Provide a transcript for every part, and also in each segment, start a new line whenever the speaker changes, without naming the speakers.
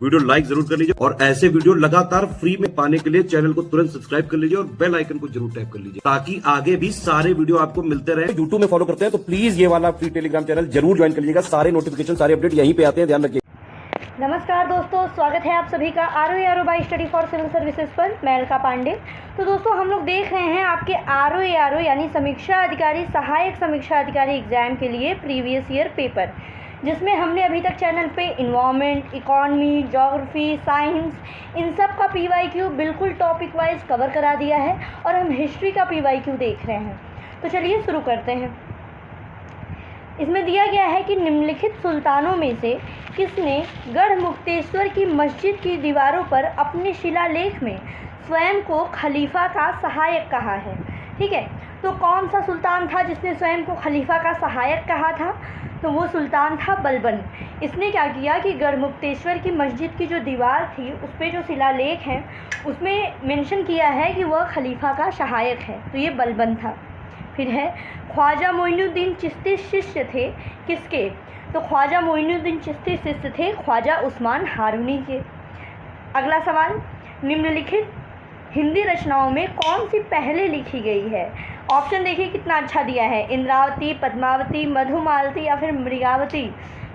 Video like जरूर कर लीजिए और ऐसे वीडियो लगातार फ्री में पाने के लिए चैनल को तुरंत सब्सक्राइब कर लीजिए और बेल आइकन को जरूर टैप कर लीजिए ताकि आगे भी सारे वीडियो आपको मिलते रहे। यूट्यूब में फॉलो करते हैं तो प्लीज ये वाला फ्री टेलीग्राम चैनल जरूर ज्वाइन कर लीजिएगा। सारे नोटिफिकेशन सारे अपडेट यहीं पे आते हैं, ध्यान रखिए।
नमस्कार दोस्तों, स्वागत है आप सभी का आरओ बाई स्टडी फॉर सिविल सर्विसेज पर। मैं अलका पांडे। तो दोस्तों हम लोग देख रहे हैं आपके आरओ यानी समीक्षा अधिकारी, सहायक समीक्षा अधिकारी एग्जाम के लिए प्रीवियस ईयर पेपर, जिसमें हमने अभी तक चैनल पे इन्वायरमेंट, इकोनॉमी, ज्योग्राफी, साइंस, इन सब का पीवाईक्यू बिल्कुल टॉपिक वाइज कवर करा दिया है और हम हिस्ट्री का पीवाईक्यू देख रहे हैं। तो चलिए शुरू करते हैं। इसमें दिया गया है कि निम्नलिखित सुल्तानों में से किसने गढ़मुक्तेश्वर की मस्जिद की दीवारों पर अपने शिलालेख में स्वयं को खलीफा का सहायक कहा है। ठीक है, तो कौन सा सुल्तान था जिसने स्वयं को खलीफा का सहायक कहा था? तो वो सुल्तान था बलबन। इसने क्या किया कि गढ़मुक्तेश्वर की मस्जिद की जो दीवार थी उस पर जो शिलालेख है उसमें मेंशन किया है कि वह खलीफा का सहायक है, तो ये बलबन था। फिर है ख्वाजा मोइनुद्दीन चिश्ती शिष्य थे किसके? तो ख्वाजा मोइनुद्दीन चिश्ती शिष्य थे ख्वाजा उस्मान हारूनी के। अगला सवाल, निम्नलिखित हिंदी रचनाओं में कौन सी पहले लिखी गई है? ऑप्शन देखिए कितना अच्छा दिया है, इंद्रावती, पद्मावती, मधुमालती या फिर मृगावती।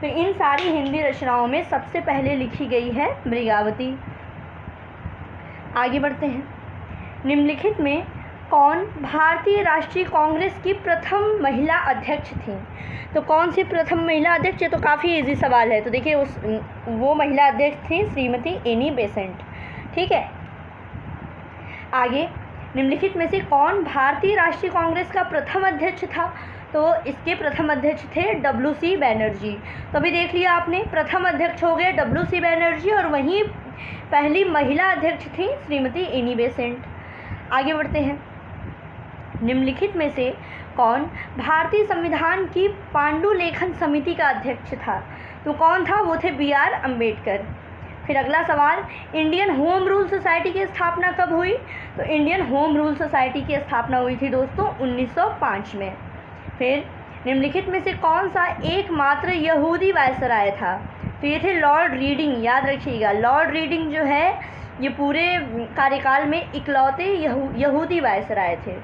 तो इन सारी हिंदी रचनाओं में सबसे पहले लिखी गई है मृगावती। आगे बढ़ते हैं। निम्नलिखित में कौन भारतीय राष्ट्रीय कांग्रेस की प्रथम महिला अध्यक्ष थी? तो कौन सी प्रथम महिला अध्यक्ष है? तो काफ़ी इजी सवाल है। तो देखिए वो महिला अध्यक्ष थी श्रीमती एनी बेसेंट। ठीक है, आगे निम्नलिखित में से कौन भारतीय राष्ट्रीय कांग्रेस का प्रथम अध्यक्ष था? तो इसके प्रथम अध्यक्ष थे WC बैनर्जी। तो अभी देख लिया आपने, प्रथम अध्यक्ष हो गए WC बैनर्जी और वहीं पहली महिला अध्यक्ष थी श्रीमती एनी बेसेंट। आगे बढ़ते हैं। निम्नलिखित में से कौन भारतीय संविधान की पांडुलेखन समिति का अध्यक्ष था? तो कौन था? वो थे BR अम्बेडकर। फिर अगला सवाल, इंडियन होम रूल सोसाइटी की स्थापना कब हुई? तो इंडियन होम रूल सोसाइटी की स्थापना हुई थी दोस्तों 1905 में। फिर निम्नलिखित में से कौन सा एकमात्र यहूदी वायसराय था? तो ये थे लॉर्ड रीडिंग। याद रखिएगा, लॉर्ड रीडिंग जो है ये पूरे कार्यकाल में इकलौते यहूदी वायसराय थे।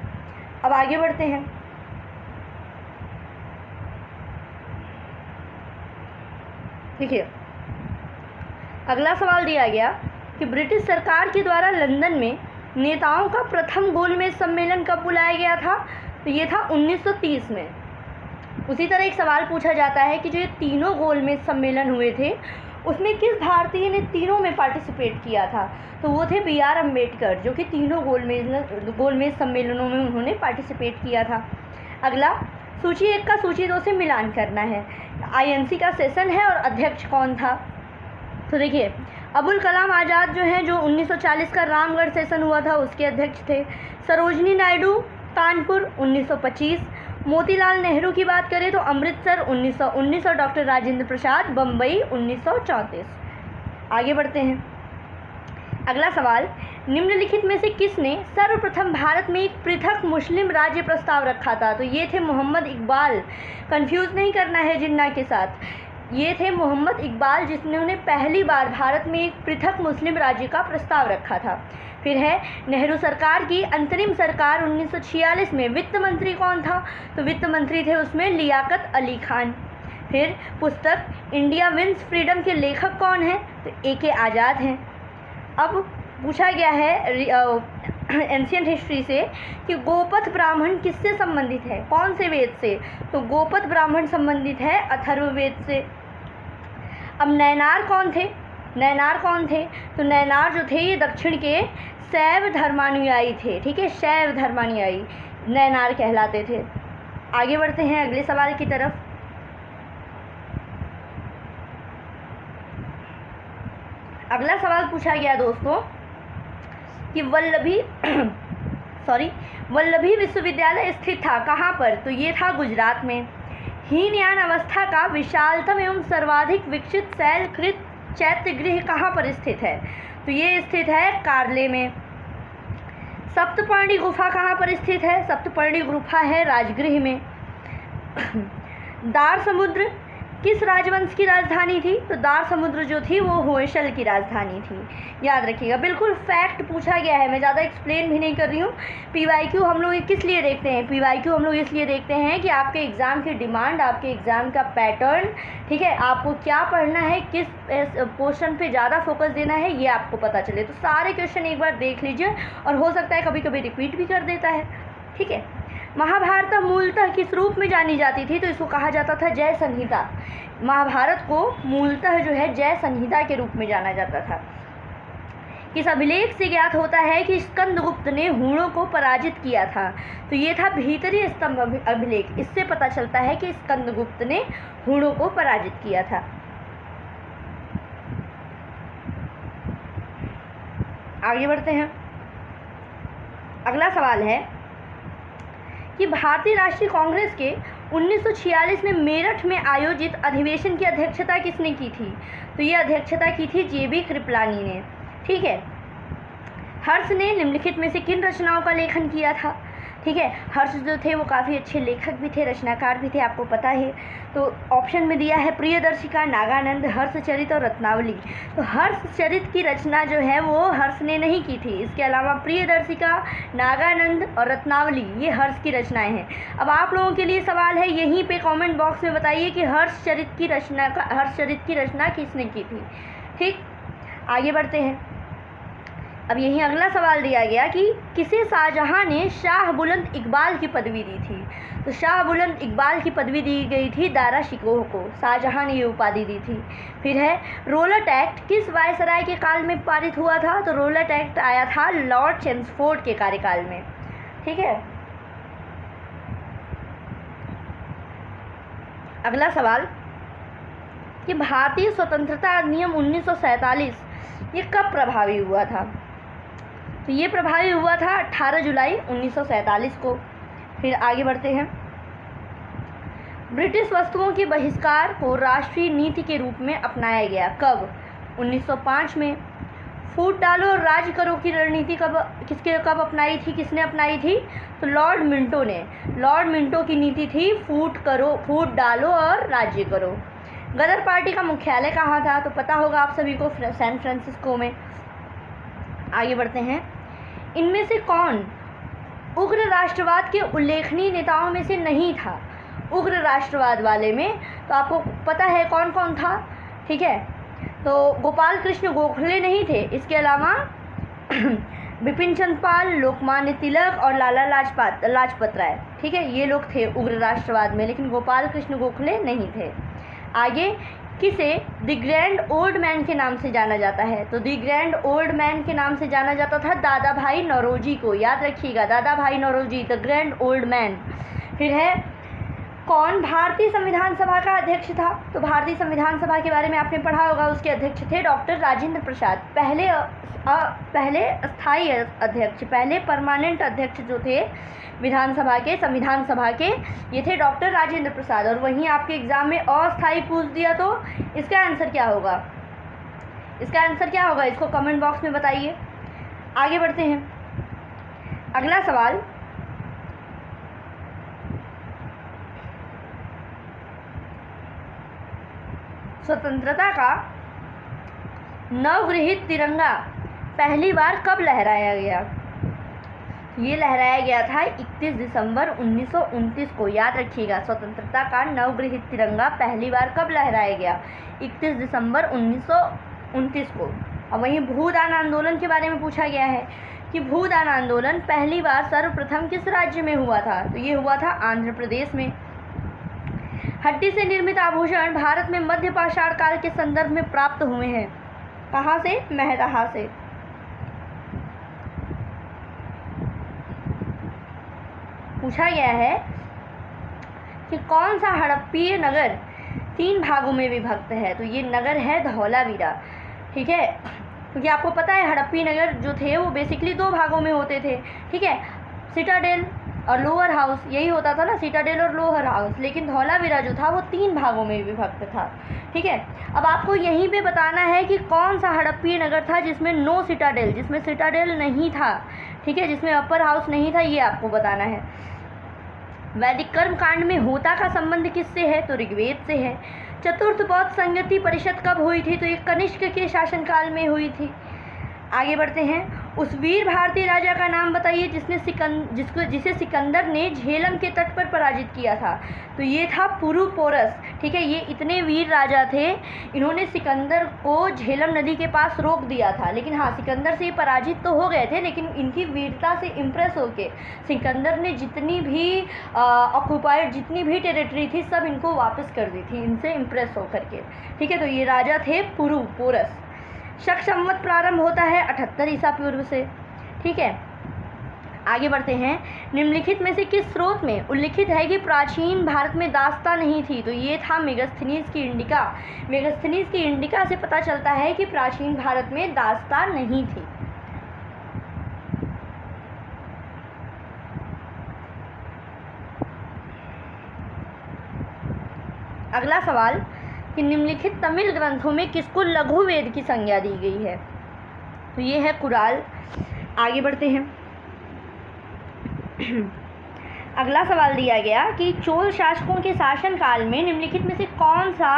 अब आगे बढ़ते हैं। देखिए अगला सवाल दिया गया कि ब्रिटिश सरकार के द्वारा लंदन में नेताओं का प्रथम गोलमेज सम्मेलन कब बुलाया गया था? तो ये था 1930 में। उसी तरह एक सवाल पूछा जाता है कि जो ये तीनों गोलमेज सम्मेलन हुए थे उसमें किस भारतीय ने तीनों में पार्टिसिपेट किया था? तो वो थे BR अम्बेडकर, जो कि तीनों गोलमेज सम्मेलनों में उन्होंने पार्टिसिपेट किया था। अगला, सूची 1 का सूची 2 से मिलान करना है। INC का सेशन है और अध्यक्ष कौन था? तो देखिए अबुल कलाम आज़ाद जो हैं, जो 1940 का रामगढ़ सेशन हुआ था उसके अध्यक्ष थे। सरोजनी नायडू कानपुर 1925। मोतीलाल नेहरू की बात करें तो अमृतसर 1919 और डॉक्टर राजेंद्र प्रसाद बम्बई 1934। आगे बढ़ते हैं। अगला सवाल, निम्नलिखित में से किसने सर्वप्रथम भारत में एक पृथक मुस्लिम राज्य प्रस्ताव रखा था? तो ये थे मोहम्मद इकबाल। कंफ्यूज नहीं करना है जिन्ना के साथ। ये थे मोहम्मद इकबाल जिन्होंने पहली बार भारत में एक पृथक मुस्लिम राज्य का प्रस्ताव रखा था। फिर है नेहरू सरकार की अंतरिम सरकार 1946 में वित्त मंत्री कौन था? तो वित्त मंत्री थे उसमें लियाकत अली खान। फिर पुस्तक इंडिया विंस फ्रीडम के लेखक कौन हैं? तो AK आज़ाद हैं। अब पूछा गया है एंशियंट हिस्ट्री से कि गोपथ ब्राह्मण किससे संबंधित है? कौन से वेद से? तो गोपथ ब्राह्मण संबंधित है अथर्ववेद से। अब नैनार कौन थे? तो नैनार जो थे ये दक्षिण के शैव धर्मानुयायी थे। ठीक है, शैव धर्मानुयायी नैनार कहलाते थे। आगे बढ़ते हैं अगले सवाल की तरफ। अगला सवाल पूछा गया दोस्तों कि वल्लभी विश्वविद्यालय स्थित था कहाँ पर? तो ये था गुजरात में। हीनयान अवस्था का विशालतम एवं सर्वाधिक विकसित शैलकृत चैत्यगृह कहाँ पर स्थित है? तो ये स्थित है कार्ले में। सप्तपर्णी गुफा कहाँ पर स्थित है? सप्तपर्णी गुफा है राजगृह में। दार समुद्र किस राजवंश की राजधानी थी? तो दार समुद्र जो थी वो होयसल की राजधानी थी। याद रखिएगा, बिल्कुल फैक्ट पूछा गया है, मैं ज़्यादा एक्सप्लेन भी नहीं कर रही हूँ। पीवाईक्यू हम लोग किस लिए देखते हैं? पीवाईक्यू हम लोग इसलिए देखते हैं कि आपके एग्ज़ाम की डिमांड, आपके एग्ज़ाम का पैटर्न, ठीक है, आपको क्या पढ़ना है, किस पोर्शन पे ज़्यादा फोकस देना है, ये आपको पता चले। तो सारे क्वेश्चन एक बार देख लीजिए, और हो सकता है कभी कभी रिपीट भी कर देता है, ठीक है। महाभारत मूलतः किस रूप में जानी जाती थी? तो इसको कहा जाता था जय संहिता। महाभारत को मूलतः जो है जय संहिता के रूप में जाना जाता था। किस अभिलेख से ज्ञात होता है कि स्कंदगुप्त ने हूणों को पराजित किया था? तो ये था भीतरी स्तंभ अभिलेख। इससे पता चलता है कि स्कंदगुप्त ने हूणों को पराजित किया था। आगे बढ़ते हैं। अगला सवाल है कि भारतीय राष्ट्रीय कांग्रेस के 1946 में मेरठ में आयोजित अधिवेशन की अध्यक्षता किसने की थी? तो ये अध्यक्षता की थी JB कृपलानी ने, ठीक है। हर्ष ने निम्नलिखित में से किन रचनाओं का लेखन किया था? ठीक है, हर्ष जो थे वो काफ़ी अच्छे लेखक भी थे, रचनाकार भी थे, आपको पता है। तो ऑप्शन में दिया है प्रियदर्शिका, नागानंद, हर्षचरित और रत्नावली। तो हर्षचरित की रचना जो है वो हर्ष ने नहीं की थी। इसके अलावा प्रियदर्शिका, नागानंद और रत्नावली ये हर्ष की रचनाएं हैं। अब आप लोगों के लिए सवाल है, यहीं पे कमेंट बॉक्स में बताइए कि हर्षचरित की रचना किसने की थी। ठीक, आगे बढ़ते हैं। अब यहीं अगला सवाल दिया गया कि किसे शाहजहां ने शाह बुलंद इकबाल की पदवी दी थी? तो शाह बुलंद इकबाल की पदवी दी गई थी दारा शिकोह को, शाहजहां ने ये उपाधि दी थी। फिर है रोलट एक्ट किस वायसराय के काल में पारित हुआ था? तो रोलट एक्ट आया था लॉर्ड चेम्सफोर्ड के कार्यकाल में, ठीक है। अगला सवाल कि भारतीय स्वतंत्रता अधिनियम 1947 ये कब प्रभावी हुआ था? तो ये प्रभावी हुआ था 18 जुलाई 1947 को। फिर आगे बढ़ते हैं। ब्रिटिश वस्तुओं के बहिष्कार को राष्ट्रीय नीति के रूप में अपनाया गया कब? 1905 में। फूट डालो और राज्य करो की रणनीति कब अपनाई थी, किसने अपनाई थी? तो लॉर्ड मिंटो ने। लॉर्ड मिंटो की नीति थी फूट डालो और राज्य करो। गदर पार्टी का मुख्यालय कहाँ था? तो पता होगा आप सभी को, सैन फ्रांसिस्को में। आगे बढ़ते हैं। इनमें से कौन उग्र राष्ट्रवाद के उल्लेखनीय नेताओं में से नहीं था? उग्र राष्ट्रवाद वाले में तो आपको पता है कौन कौन था, ठीक है। तो गोपाल कृष्ण गोखले नहीं थे, इसके अलावा बिपिन चंद्र पाल, लोकमान्य तिलक और लाला लाजपत राय, ठीक है, ये लोग थे उग्र राष्ट्रवाद में, लेकिन गोपाल कृष्ण गोखले नहीं थे। आगे किसे द ग्रैंड ओल्ड मैन के नाम से जाना जाता है? तो द ग्रैंड ओल्ड मैन के नाम से जाना जाता था दादा भाई नौरोजी को, याद रखिएगा, Dadabhai Naoroji, the grand old man. फिर है कौन भारतीय संविधान सभा का अध्यक्ष था? तो भारतीय संविधान सभा के बारे में आपने पढ़ा होगा, उसके अध्यक्ष थे डॉक्टर राजेंद्र प्रसाद। पहले अस्थाई अध्यक्ष, पहले परमानेंट अध्यक्ष जो थे विधानसभा के, संविधान सभा के, ये थे डॉक्टर राजेंद्र प्रसाद। और वहीं आपके एग्जाम में अस्थाई पूछ दिया तो इसका आंसर क्या होगा? इसका आंसर क्या होगा, इसको कमेंट बॉक्स में बताइए। आगे बढ़ते हैं। अगला सवाल, स्वतंत्रता का नवगृहित तिरंगा पहली बार कब लहराया गया? ये लहराया गया था 31 दिसंबर 1929 को, याद रखिएगा। स्वतंत्रता का नवगृहित तिरंगा पहली बार कब लहराया गया? 31 दिसंबर 1929 को। और वहीं भूदान आंदोलन के बारे में पूछा गया है कि भूदान आंदोलन पहली बार सर्वप्रथम किस राज्य में हुआ था? तो ये हुआ था आंध्र प्रदेश में। हड्डी से निर्मित आभूषण भारत में मध्य पाषाण काल के संदर्भ में प्राप्त हुए हैं। कहाँ से? मेहदहा से। पूछा गया है कि कौन सा हड़प्पीय नगर 3 भागों में विभक्त है? तो ये नगर है धौलावीरा, ठीक है, क्योंकि आपको पता है हड़प्पी नगर जो थे वो बेसिकली 2 भागों में होते थे, ठीक है, सिटाडेल और लोअर हाउस, यही होता था ना, सिटाडेल और लोअर हाउस। लेकिन धौलावीरा जो था वो 3 भागों में विभक्त था, ठीक है। अब आपको यहीं पे बताना है कि कौन सा हड़प्पीय नगर था जिसमें नो सिटाडेल, जिसमें सिटाडेल नहीं था, ठीक है, जिसमें अपर हाउस नहीं था, ये आपको बताना है। वैदिक कर्म कांड में होता का संबंध किससे है? तो ऋग्वेद से है। चतुर्थ बौद्ध संगति परिषद कब हुई थी? तो ये कनिष्क के शासनकाल में हुई थी। आगे बढ़ते हैं। उस वीर भारतीय राजा का नाम बताइए जिसे सिकंदर ने झेलम के तट पर पराजित किया था। तो ये था पुरुपोरस। ठीक है, ये इतने वीर राजा थे, इन्होंने सिकंदर को झेलम नदी के पास रोक दिया था। लेकिन हाँ, सिकंदर से ये पराजित तो हो गए थे, लेकिन इनकी वीरता से इम्प्रेस होके सिकंदर ने जितनी भी ऑक्युपाइड जितनी भी टेरिटरी थी सब इनको वापस कर दी थी, इनसे इम्प्रेस होकर के। ठीक है, तो ये राजा थे पुरुपोरस। शक संवत प्रारंभ होता है 78 ईसा पूर्व से। ठीक है, आगे बढ़ते हैं। निम्नलिखित में से किस स्रोत में उल्लिखित है कि प्राचीन भारत में दास्तां नहीं थी? तो ये था मेगास्थनीज की इंडिका। मेगास्थनीज की इंडिका से पता चलता है कि प्राचीन भारत में दास्तां नहीं थी। अगला सवाल कि निम्नलिखित तमिल ग्रंथों में किसको लघु वेद की संज्ञा दी गई है? तो ये है कुराल। आगे बढ़ते हैं। अगला सवाल दिया गया कि चोल शासकों के शासनकाल में निम्नलिखित में से कौन सा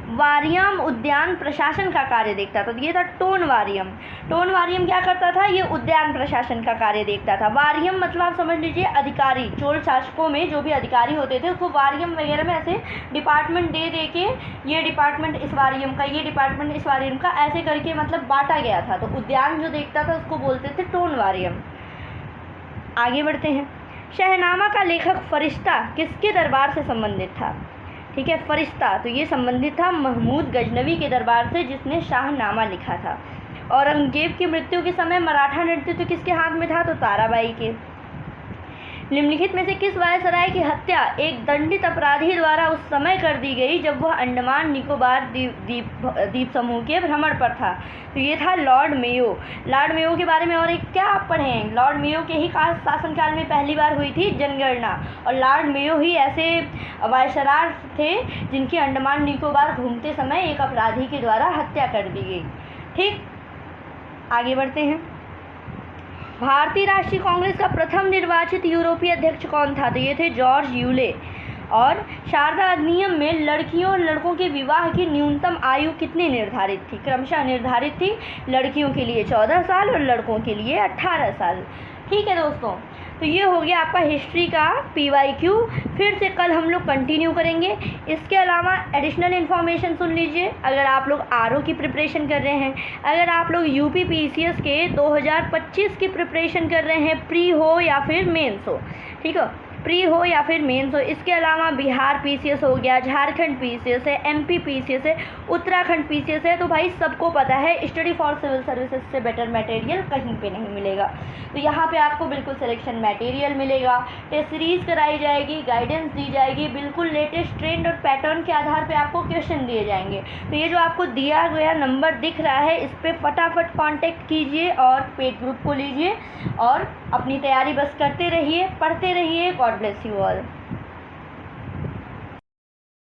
वारियम उद्यान प्रशासन का कार्य देखता था? तो ये था टोन वारियम। टोन वारियम क्या करता था? ये उद्यान प्रशासन का कार्य देखता था। वारियम मतलब आप समझ लीजिए अधिकारी। चोल शासकों में जो भी अधिकारी होते थे उसको वारियम वगैरह में ऐसे डिपार्टमेंट दे के ये डिपार्टमेंट इस वारियम का, ये डिपार्टमेंट इस वारियम का, ऐसे करके मतलब बांटा गया था। तो उद्यान जो देखता था उसको बोलते थे टोन वारियम। आगे बढ़ते हैं। शहनामा का लेखक फरिश्ता किसके दरबार से संबंधित था? ठीक है, फरिश्ता तो ये संबंधित था महमूद गजनवी के दरबार से, जिसने शाहनामा लिखा था। औरंगजेब की मृत्यु के समय मराठा नेतृत्व किसके हाथ में था? तो ताराबाई के। निम्नलिखित में से किस वायसराय की हत्या एक दंडित अपराधी द्वारा उस समय कर दी गई जब वह अंडमान निकोबार द्वीप समूह के भ्रमण पर था? तो ये था लॉर्ड मेयो। लॉर्ड मेयो के बारे में और एक क्या आप पढ़े हैं? लॉर्ड मेयो के ही शासनकाल में पहली बार हुई थी जनगणना, और लॉर्ड मेयो ही ऐसे वायसराय थे जिनकी अंडमान निकोबार घूमते समय एक अपराधी के द्वारा हत्या कर दी गई। ठीक, आगे बढ़ते हैं। भारतीय राष्ट्रीय कांग्रेस का प्रथम निर्वाचित यूरोपीय अध्यक्ष कौन था? तो ये थे जॉर्ज यूले। और शारदा अधिनियम में लड़कियों और लड़कों के विवाह की न्यूनतम आयु कितनी निर्धारित थी? क्रमशः निर्धारित थी लड़कियों के लिए 14 साल और लड़कों के लिए 18 साल। ठीक है दोस्तों, तो ये हो गया आपका हिस्ट्री का PYQ। फिर से कल हम लोग कंटिन्यू करेंगे। इसके अलावा एडिशनल इन्फॉर्मेशन सुन लीजिए। अगर आप लोग RO की प्रिपरेशन कर रहे हैं, अगर आप लोग UP PCS के 2025 की प्रिपरेशन कर रहे हैं, प्री हो या फिर मेंस हो, ठीक है, प्री हो या फिर मेंस हो। इसके अलावा बिहार PCS हो गया, झारखंड PCS है, MP PCS है, उत्तराखंड PCS है। तो भाई सबको पता है स्टडी फॉर सिविल सर्विसेज से बेटर मटेरियल कहीं पे नहीं मिलेगा। तो यहाँ पे आपको बिल्कुल सिलेक्शन मटेरियल मिलेगा, टेस्ट सीरीज़ कराई जाएगी, गाइडेंस दी जाएगी, बिल्कुल लेटेस्ट ट्रेंड और पैटर्न के आधार पे आपको क्वेश्चन दिए जाएंगे। तो ये जो आपको दिया गया नंबर दिख रहा है, इस पर फटाफट कांटेक्ट कीजिए और पेड ग्रुप को लीजिए और अपनी तैयारी बस करते रहिए, पढ़ते रहिए। God bless you all.